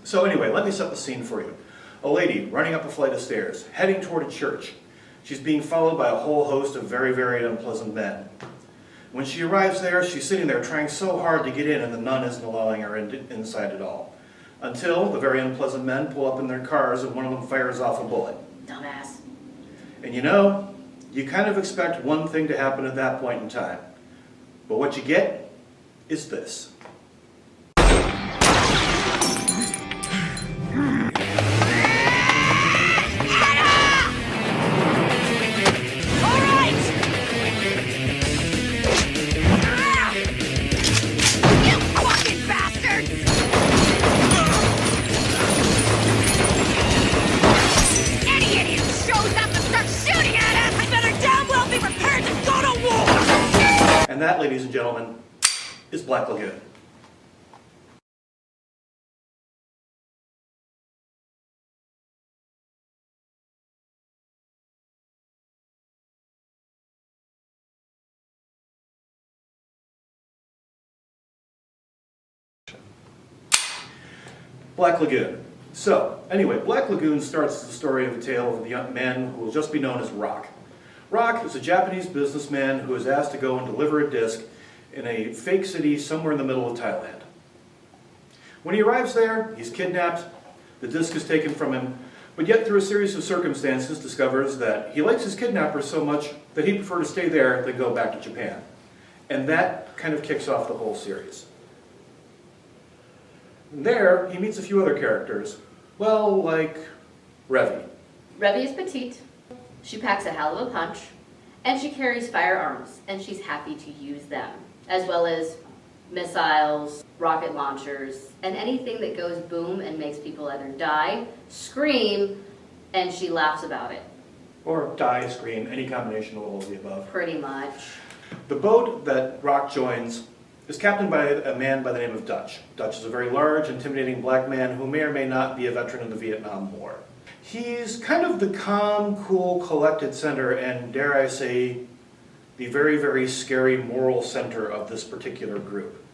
So anyway, let me set the scene for you. A lady running up a flight of stairs, heading toward a church. She's being followed by a whole host of very, very unpleasant men. When she arrives there, she's sitting there trying so hard to get in, and the nun isn't allowing her inside at all. Until the very unpleasant men pull up in their cars and one of them fires off a bullet. Dumbass. And you know, you kind of expect one thing to happen at that point in time. But what you get is this. And that, ladies and gentlemen, is Black Lagoon. Black Lagoon. So, anyway, Black Lagoon starts the story of a tale of the young man who will just be known as Rock. Rock is a Japanese businessman who is asked to go and deliver a disc in a fake city somewhere in the middle of Thailand. When he arrives there, he's kidnapped, the disc is taken from him, but yet through a series of circumstances discovers that he likes his kidnapper so much that he'd prefer to stay there than go back to Japan. And that kind of kicks off the whole series. And there, he meets a few other characters, well, like Revy. Revy is petite. She packs a hell of a punch, and she carries firearms, and she's happy to use them, as well as missiles, rocket launchers, and anything that goes boom and makes people either die, scream, and she laughs about it. Or die, scream, any combination of all of the above. Pretty much. The boat that Rock joins is captained by a man by the name of Dutch. Dutch is a very large, intimidating black man who may or may not be a veteran of the Vietnam War. He's kind of the calm, cool, collected center, and dare I say, the very, very scary moral center of this particular group.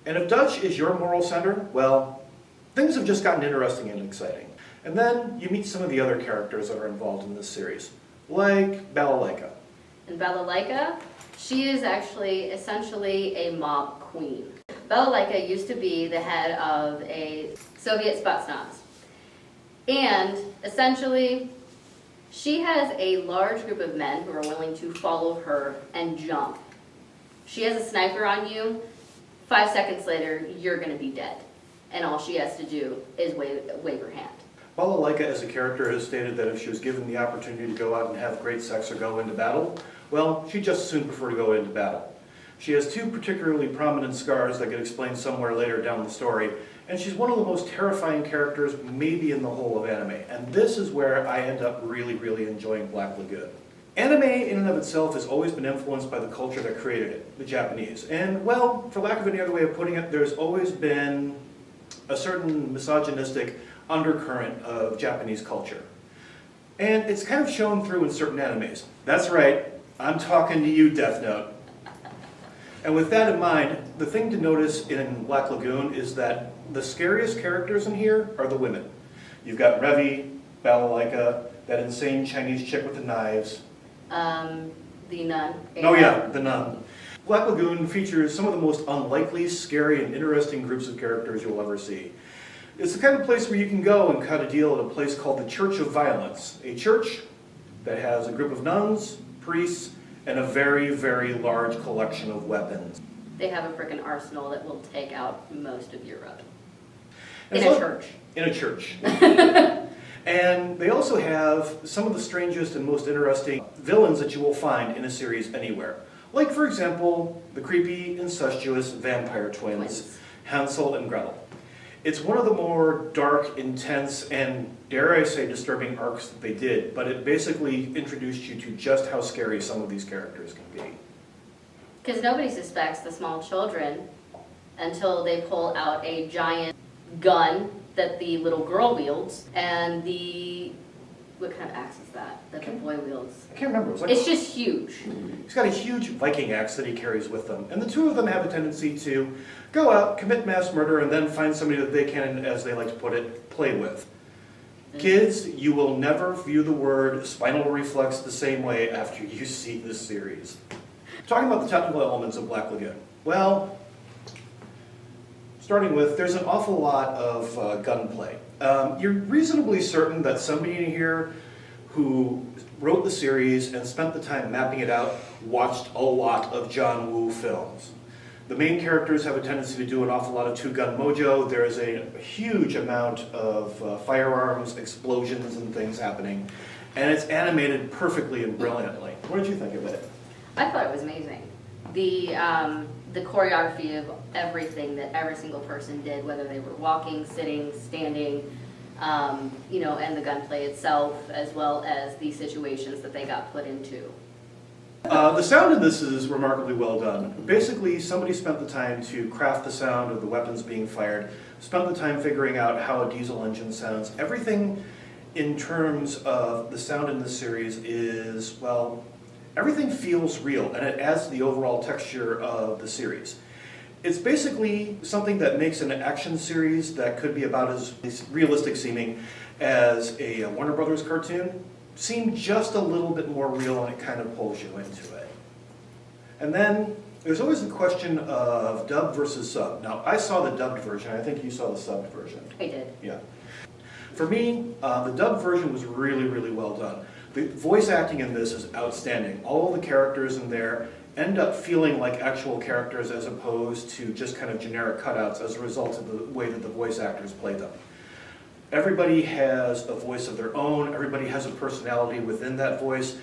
And if Dutch is your moral center, well, things have just gotten interesting and exciting. And then you meet some of the other characters that are involved in this series, like Balalaika. And Balalaika, she is actually essentially a mob queen. Balalaika used to be the head of a Soviet Spetsnaz. And essentially, she has a large group of men who are willing to follow her and jump. She has a sniper on you. 5 seconds later, you're going to be dead. And all she has to do is wave her hand. Balalaika as a character has stated that if she was given the opportunity to go out and have great sex or go into battle, well, she'd just as soon prefer to go into battle. She has two particularly prominent scars that get explained somewhere later down the story, and she's one of the most terrifying characters maybe in the whole of anime. And this is where I end up really, really enjoying Black Lagoon. Anime in and of itself has always been influenced by the culture that created it, the Japanese. And well, for lack of any other way of putting it, there's always been a certain misogynistic undercurrent of Japanese culture. And it's kind of shown through in certain animes. That's right, I'm talking to you, Death Note. And with that in mind, the thing to notice in Black Lagoon is that the scariest characters in here are the women. You've got Revy, Balalaika, that insane Chinese chick with the knives. The nun. Oh yeah, the nun. Black Lagoon features some of the most unlikely, scary, and interesting groups of characters you'll ever see. It's the kind of place where you can go and cut a deal at a place called the Church of Violence. A church that has a group of nuns, priests, and a very, very large collection of weapons. They have a frickin' arsenal that will take out most of Europe. In a church. And they also have some of the strangest and most interesting villains that you will find in a series anywhere. Like, for example, the creepy, incestuous vampire twins, Hansel and Gretel. It's one of the more dark, intense, and dare I say disturbing arcs that they did, but it basically introduced you to just how scary some of these characters can be. Because nobody suspects the small children until they pull out a giant gun that the little girl wields, and the what kind of axe is that the boy wields? I can't remember. It's just huge. He's got a huge Viking axe that he carries with him. And the two of them have a tendency to go out, commit mass murder, and then find somebody that they can, as they like to put it, play with. Kids, you will never view the word spinal reflex the same way after you see this series. Talking about the technical elements of Black Lagoon. Well, starting with, there's an awful lot of gunplay. You're reasonably certain that somebody in here who wrote the series and spent the time mapping it out watched a lot of John Woo films. The main characters have a tendency to do an awful lot of two-gun mojo. There is a huge amount of firearms, explosions, and things happening. And it's animated perfectly and brilliantly. What did you think of it? I thought it was amazing. The choreography of everything that every single person did, whether they were walking, sitting, standing, you know, and the gunplay itself, as well as the situations that they got put into. The sound in this is remarkably well done. Basically, somebody spent the time to craft the sound of the weapons being fired, spent the time figuring out how a diesel engine sounds. Everything in terms of the sound in this series is, well, everything feels real, and it adds to the overall texture of the series. It's basically something that makes an action series that could be about as realistic seeming as a Warner Brothers cartoon seem just a little bit more real, and it kind of pulls you into it. And then there's always the question of dub versus sub. Now, I saw the dubbed version. I think you saw the subbed version. I did. Yeah. For me, the dubbed version was really, really well done. The voice acting in this is outstanding. All of the characters in there end up feeling like actual characters as opposed to just kind of generic cutouts as a result of the way that the voice actors play them. Everybody has a voice of their own. Everybody has a personality within that voice.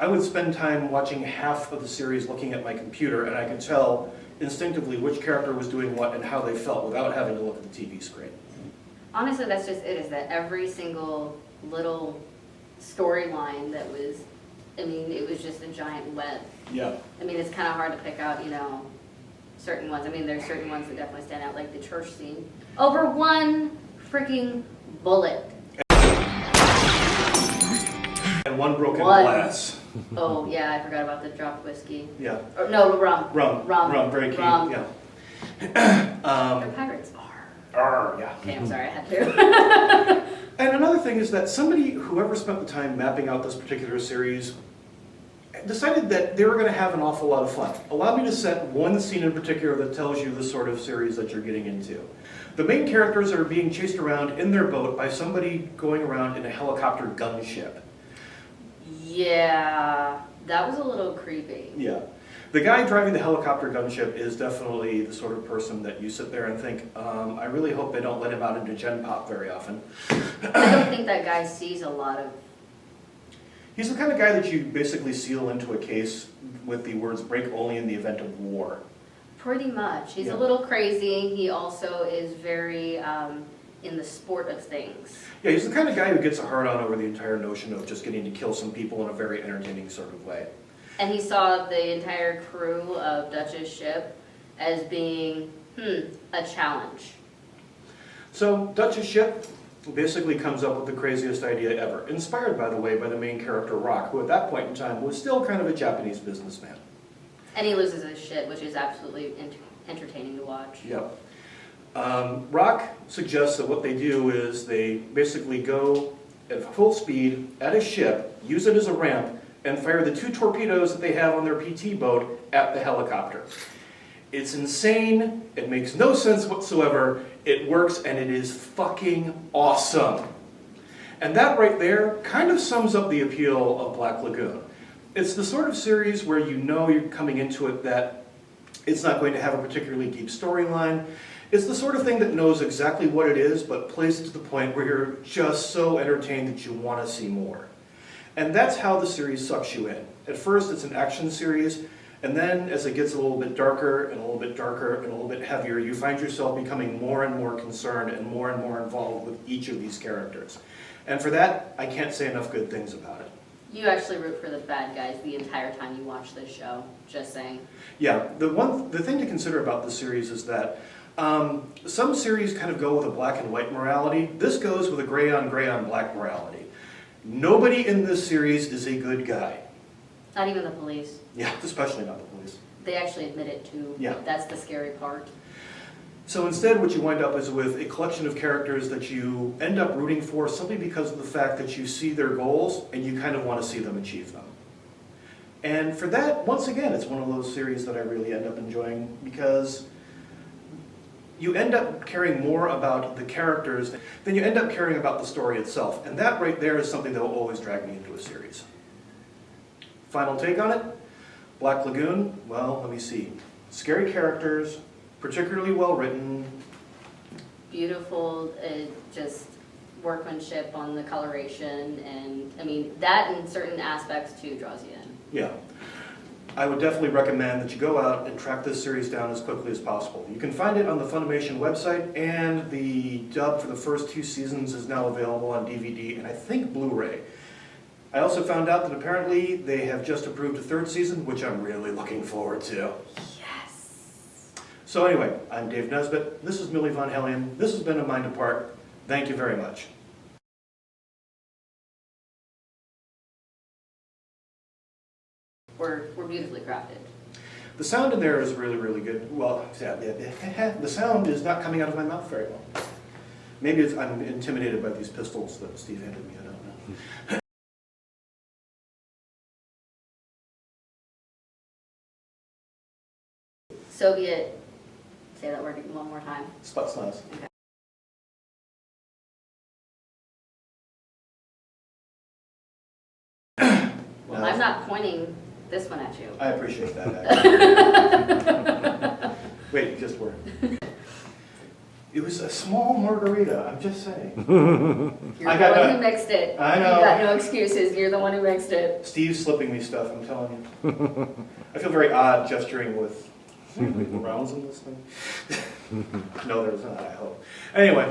I would spend time watching half of the series looking at my computer, and I could tell instinctively which character was doing what and how they felt without having to look at the TV screen. Honestly, that's just it, is that every single little storyline that was, I mean, it was just a giant web. Yeah. I mean, it's kind of hard to pick out, you know, certain ones. I mean, there's certain ones that definitely stand out, like the church scene. Over one freaking bullet. And one broken glass. Oh, yeah, I forgot about the dropped whiskey. Yeah. Or, no, rum. Rum, very key. Rum. Yeah. They're pirates. Yeah. Okay, I'm sorry, I had to. And another thing is that whoever spent the time mapping out this particular series, decided that they were going to have an awful lot of fun. Allow me to set one scene in particular that tells you the sort of series that you're getting into. The main characters are being chased around in their boat by somebody going around in a helicopter gunship. Yeah, that was a little creepy. Yeah. The guy driving the helicopter gunship is definitely the sort of person that you sit there and think, I really hope they don't let him out into Gen Pop very often. I don't think that guy sees a lot of... He's the kind of guy that you basically seal into a case with the words break only in the event of war. Pretty much. He's Yeah. a little crazy. He also is very in the sport of things. Yeah, he's the kind of guy who gets a hard-on over the entire notion of just getting to kill some people in a very entertaining sort of way. And he saw the entire crew of Dutch's ship as being, a challenge. So Dutch's ship basically comes up with the craziest idea ever, inspired, by the way, by the main character Rock, who at that point in time was still kind of a Japanese businessman. And he loses his shit, which is absolutely entertaining to watch. Yep. Rock suggests that what they do is they basically go at full speed at a ship, use it as a ramp, and fire the 2 torpedoes that they have on their PT boat at the helicopter. It's insane, it makes no sense whatsoever, it works, and it is fucking awesome. And that right there kind of sums up the appeal of Black Lagoon. It's the sort of series where you know you're coming into it that it's not going to have a particularly deep storyline. It's the sort of thing that knows exactly what it is, but plays it to the point where you're just so entertained that you want to see more. And that's how the series sucks you in. At first, it's an action series, and then as it gets a little bit darker and a little bit darker and a little bit heavier, you find yourself becoming more and more concerned and more involved with each of these characters. And for that, I can't say enough good things about it. You actually root for the bad guys the entire time you watch this show, just saying. Yeah, the thing to consider about this series is that some series kind of go with a black and white morality. This goes with a gray on black morality. Nobody in this series is a good guy. Not even the police. Yeah, especially not the police. They actually admit it too. Yeah. That's the scary part. So instead what you wind up is with a collection of characters that you end up rooting for simply because of the fact that you see their goals and you kind of want to see them achieve them. And for that, once again, it's one of those series that I really end up enjoying because you end up caring more about the characters than you end up caring about the story itself. And that right there is something that will always drag me into a series. Final take on it? Black Lagoon, well, let me see. Scary characters, particularly well written. Beautiful, just workmanship on the coloration, and I mean, that in certain aspects too draws you in. Yeah. I would definitely recommend that you go out and track this series down as quickly as possible. You can find it on the Funimation website, and the dub for the first 2 seasons is now available on DVD and I think Blu-ray. I also found out that apparently they have just approved a 3rd season, which I'm really looking forward to. Yes! So anyway, I'm Dave Nesbit. This is Millie Von Hellion. This has been A Mind Apart. Thank you very much. We're beautifully crafted. The sound in there is really, really good. Well, the sound is not coming out of my mouth very well. Maybe I'm intimidated by these pistols that Steve handed me. I don't know. Soviet, say that word one more time. Spetsnaz. Okay. Well, I'm not pointing this one at you. I appreciate that, actually. Wait, just word. It was a small margarita, I'm just saying. You're the one who mixed it. I know. You got no excuses. You're the one who mixed it. Steve's slipping me stuff, I'm telling you. I feel very odd gesturing with rounds in this thing. No, there's not, I hope. Anyway.